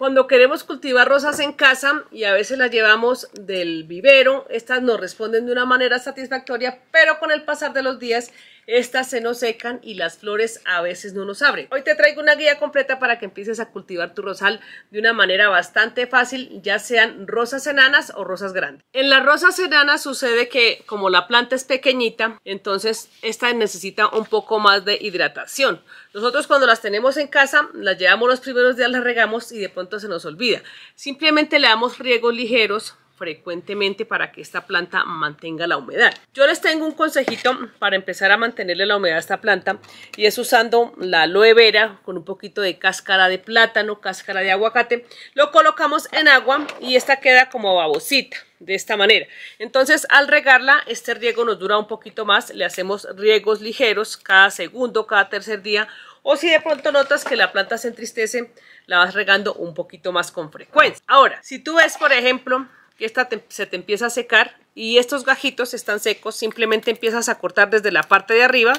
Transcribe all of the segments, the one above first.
Cuando queremos cultivar rosas en casa y a veces las llevamos del vivero, estas nos responden de una manera satisfactoria, pero con el pasar de los días estas se nos secan y las flores a veces no nos abren. Hoy te traigo una guía completa para que empieces a cultivar tu rosal de una manera bastante fácil, ya sean rosas enanas o rosas grandes. En las rosas enanas sucede que como la planta es pequeñita, entonces esta necesita un poco más de hidratación. Nosotros cuando las tenemos en casa, las llevamos los primeros días, las regamos y de pronto se nos olvida. Simplemente le damos riegos ligeros frecuentemente para que esta planta mantenga la humedad. Yo les tengo un consejito para empezar a mantenerle la humedad a esta planta y es usando la aloe vera con un poquito de cáscara de plátano, cáscara de aguacate. Lo colocamos en agua y esta queda como babosita. De esta manera. Entonces al regarla, este riego nos dura un poquito más, le hacemos riegos ligeros cada segundo, cada tercer día, o si de pronto notas que la planta se entristece, la vas regando un poquito más con frecuencia. Ahora, si tú ves por ejemplo que esta se te empieza a secar y estos gajitos están secos, simplemente empiezas a cortar desde la parte de arriba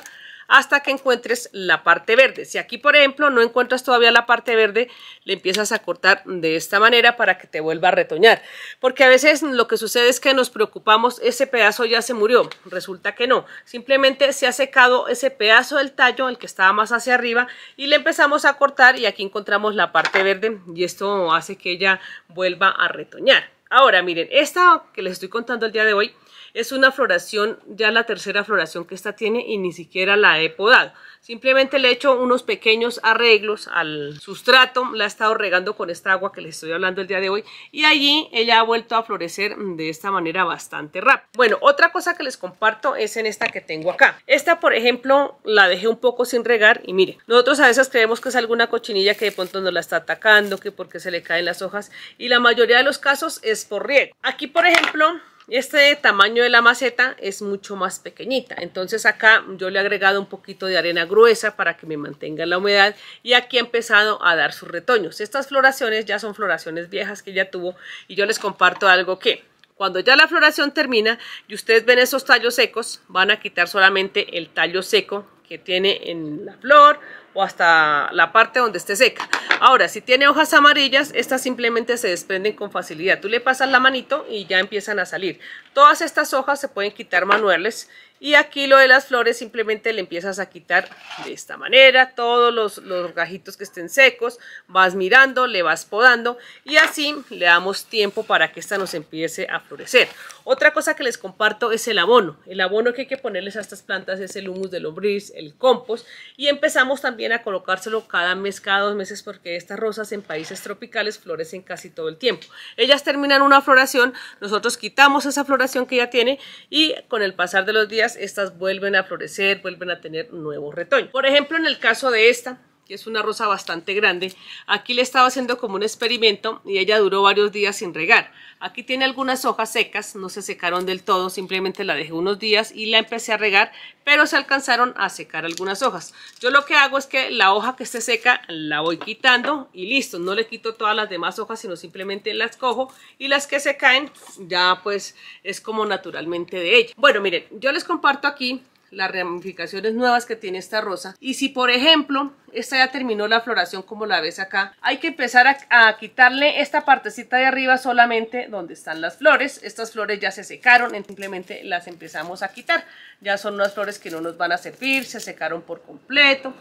hasta que encuentres la parte verde. Si aquí por ejemplo no encuentras todavía la parte verde, le empiezas a cortar de esta manera para que te vuelva a retoñar, porque a veces lo que sucede es que nos preocupamos, ese pedazo ya se murió, resulta que no, simplemente se ha secado ese pedazo del tallo, el que estaba más hacia arriba, y le empezamos a cortar y aquí encontramos la parte verde y esto hace que ella vuelva a retoñar. Ahora miren, esta que les estoy contando el día de hoy es una floración, ya la tercera floración que esta tiene y ni siquiera la he podado. Simplemente le he hecho unos pequeños arreglos al sustrato, la he estado regando con esta agua que les estoy hablando el día de hoy y allí ella ha vuelto a florecer de esta manera bastante rápido. Bueno, otra cosa que les comparto es en esta que tengo acá. Esta por ejemplo la dejé un poco sin regar y miren, nosotros a veces creemos que es alguna cochinilla que de pronto nos la está atacando, que porque se le caen las hojas y la mayoría de los casos es por riego. Aquí por ejemplo este tamaño de la maceta es mucho más pequeñita, entonces acá yo le he agregado un poquito de arena gruesa para que me mantenga la humedad y aquí ha empezado a dar sus retoños. Estas floraciones ya son floraciones viejas que ya tuvo y yo les comparto algo que cuando ya la floración termina y ustedes ven esos tallos secos, van a quitar solamente el tallo seco que tiene en la flor o hasta la parte donde esté seca. Ahora, si tiene hojas amarillas, estas simplemente se desprenden con facilidad. Tú le pasas la manito y ya empiezan a salir. Todas estas hojas se pueden quitar manuales y aquí lo de las flores simplemente le empiezas a quitar de esta manera. Todos los gajitos que estén secos, vas mirando, le vas podando y así le damos tiempo para que esta nos empiece a florecer. Otra cosa que les comparto es el abono. El abono que hay que ponerles a estas plantas es el humus de lombriz, el compost y empezamos también a colocárselo cada mes, cada 2 meses porque estas rosas en países tropicales florecen casi todo el tiempo. Ellas terminan una floración, nosotros quitamos esa floración que ya tiene y con el pasar de los días estas vuelven a florecer, vuelven a tener nuevos retoños. Por ejemplo, en el caso de esta, que es una rosa bastante grande, aquí le estaba haciendo como un experimento y ella duró varios días sin regar. Aquí tiene algunas hojas secas, no se secaron del todo, simplemente la dejé unos días y la empecé a regar, pero se alcanzaron a secar algunas hojas. Yo lo que hago es que la hoja que esté seca la voy quitando y listo, no le quito todas las demás hojas, sino simplemente las cojo y las que se caen ya pues es como naturalmente de ella. Bueno, miren, yo les comparto aquí las ramificaciones nuevas que tiene esta rosa y si por ejemplo esta ya terminó la floración como la ves acá, hay que empezar a quitarle esta partecita de arriba solamente donde están las flores. Estas flores ya se secaron, simplemente las empezamos a quitar, ya son unas flores que no nos van a servir, se secaron por completo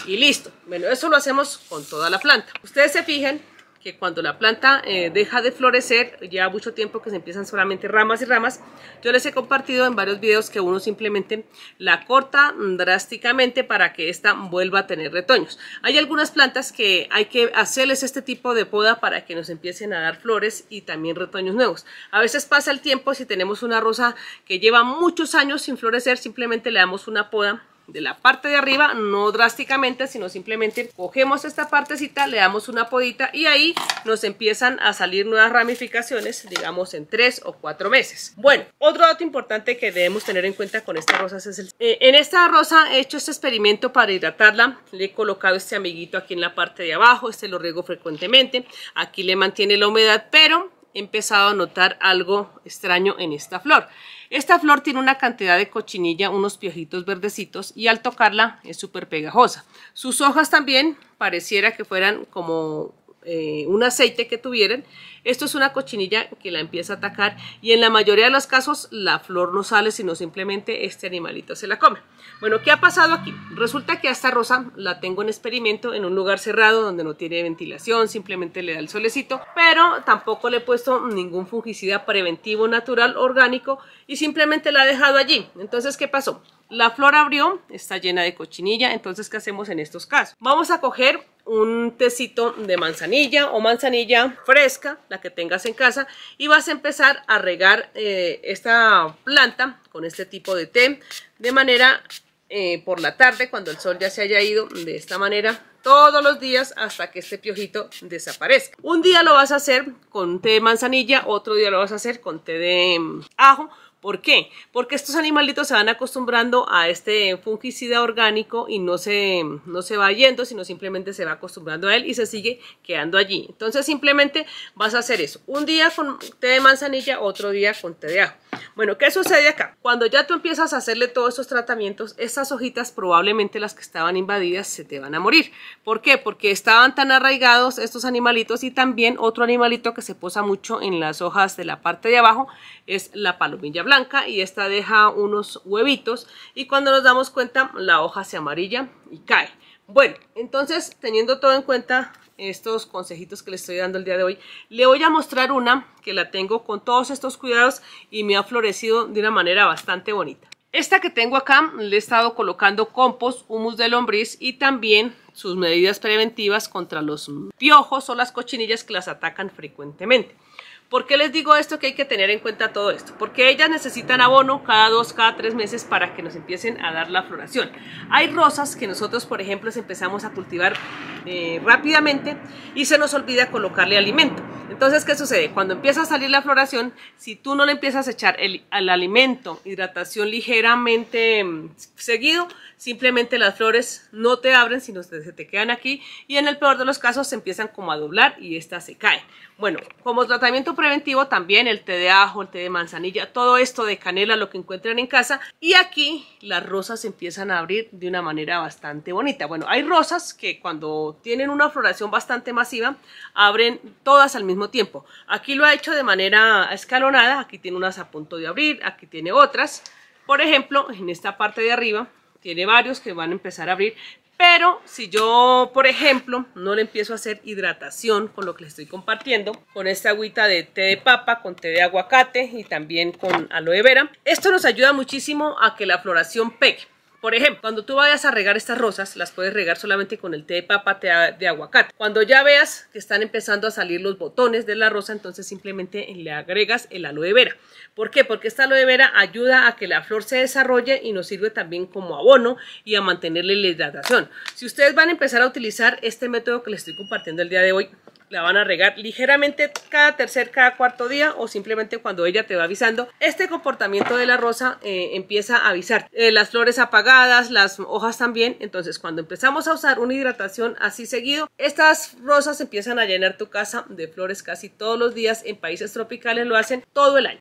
y listo. Bueno, eso lo hacemos con toda la planta. Ustedes se fijan que cuando la planta deja de florecer, lleva mucho tiempo que se empiezan solamente ramas y ramas. Yo les he compartido en varios videos que uno simplemente la corta drásticamente para que esta vuelva a tener retoños. Hay algunas plantas que hay que hacerles este tipo de poda para que nos empiecen a dar flores y también retoños nuevos. A veces pasa el tiempo, si tenemos una rosa que lleva muchos años sin florecer, simplemente le damos una poda de la parte de arriba, no drásticamente, sino simplemente cogemos esta partecita, le damos una podita y ahí nos empiezan a salir nuevas ramificaciones, digamos en 3 o 4 meses. Bueno, otro dato importante que debemos tener en cuenta con esta rosa es en esta rosa he hecho este experimento para hidratarla. Le he colocado este amiguito aquí en la parte de abajo, este lo riego frecuentemente, aquí le mantiene la humedad, pero he empezado a notar algo extraño en esta flor. Esta flor tiene una cantidad de cochinilla, unos piojitos verdecitos y al tocarla es súper pegajosa. Sus hojas también pareciera que fueran como un aceite que tuvieran. Esto es una cochinilla que la empieza a atacar y en la mayoría de los casos la flor no sale, sino simplemente este animalito se la come. Bueno, ¿qué ha pasado aquí? Resulta que a esta rosa la tengo en experimento en un lugar cerrado donde no tiene ventilación, simplemente le da el solecito, pero tampoco le he puesto ningún fungicida preventivo natural orgánico y simplemente la he dejado allí. Entonces, ¿qué pasó? La flor abrió, está llena de cochinilla, entonces ¿qué hacemos en estos casos? Vamos a coger un tecito de manzanilla o manzanilla fresca, la que tengas en casa, y vas a empezar a regar esta planta con este tipo de té, de manera por la tarde, cuando el sol ya se haya ido, de esta manera todos los días hasta que este piojito desaparezca. Un día lo vas a hacer con té de manzanilla, otro día lo vas a hacer con té de ajo. ¿Por qué? Porque estos animalitos se van acostumbrando a este fungicida orgánico y no se va yendo, sino simplemente se va acostumbrando a él y se sigue quedando allí. Entonces simplemente vas a hacer eso. Un día con té de manzanilla, otro día con té de ajo. Bueno, ¿qué sucede acá? Cuando ya tú empiezas a hacerle todos estos tratamientos, estas hojitas, probablemente las que estaban invadidas, se te van a morir. ¿Por qué? Porque estaban tan arraigados estos animalitos, y también otro animalito que se posa mucho en las hojas de la parte de abajo es la palomilla blanca, y esta deja unos huevitos y cuando nos damos cuenta la hoja se amarilla y cae. Bueno, entonces, teniendo todo en cuenta estos consejitos que le estoy dando el día de hoy, le voy a mostrar una que la tengo con todos estos cuidados y me ha florecido de una manera bastante bonita. Esta que tengo acá le he estado colocando compost, humus de lombriz y también sus medidas preventivas contra los piojos o las cochinillas que las atacan frecuentemente. ¿Por qué les digo esto? Que hay que tener en cuenta todo esto. Porque ellas necesitan abono cada 2, cada 3 meses para que nos empiecen a dar la floración. Hay rosas que nosotros, por ejemplo, empezamos a cultivar rápidamente y se nos olvida colocarle alimento. Entonces, ¿qué sucede? Cuando empieza a salir la floración, si tú no le empiezas a echar al alimento, hidratación ligeramente seguido, simplemente las flores no te abren, sino se te quedan aquí y en el peor de los casos se empiezan como a doblar y estas se caen. Bueno, como tratamiento preventivo también el té de ajo, el té de manzanilla, todo esto de canela, lo que encuentren en casa. Y aquí las rosas empiezan a abrir de una manera bastante bonita. Bueno, hay rosas que cuando tienen una floración bastante masiva, abren todas al mismo tiempo. Aquí lo ha hecho de manera escalonada, aquí tiene unas a punto de abrir, aquí tiene otras. Por ejemplo, en esta parte de arriba tiene varios que van a empezar a abrir. Pero si yo, por ejemplo, no le empiezo a hacer hidratación con lo que les estoy compartiendo, con esta agüita de té de papa, con té de aguacate y también con aloe vera, esto nos ayuda muchísimo a que la floración pegue. Por ejemplo, cuando tú vayas a regar estas rosas, las puedes regar solamente con el té de papa, té de aguacate. Cuando ya veas que están empezando a salir los botones de la rosa, entonces simplemente le agregas el aloe vera. ¿Por qué? Porque esta aloe vera ayuda a que la flor se desarrolle y nos sirve también como abono y a mantenerle la hidratación. Si ustedes van a empezar a utilizar este método que les estoy compartiendo el día de hoy, la van a regar ligeramente cada tercer, cada cuarto día o simplemente cuando ella te va avisando. Este comportamiento de la rosa empieza a avisar. Las flores apagadas, las hojas también. Entonces cuando empezamos a usar una hidratación así seguido, estas rosas empiezan a llenar tu casa de flores casi todos los días. En países tropicales lo hacen todo el año.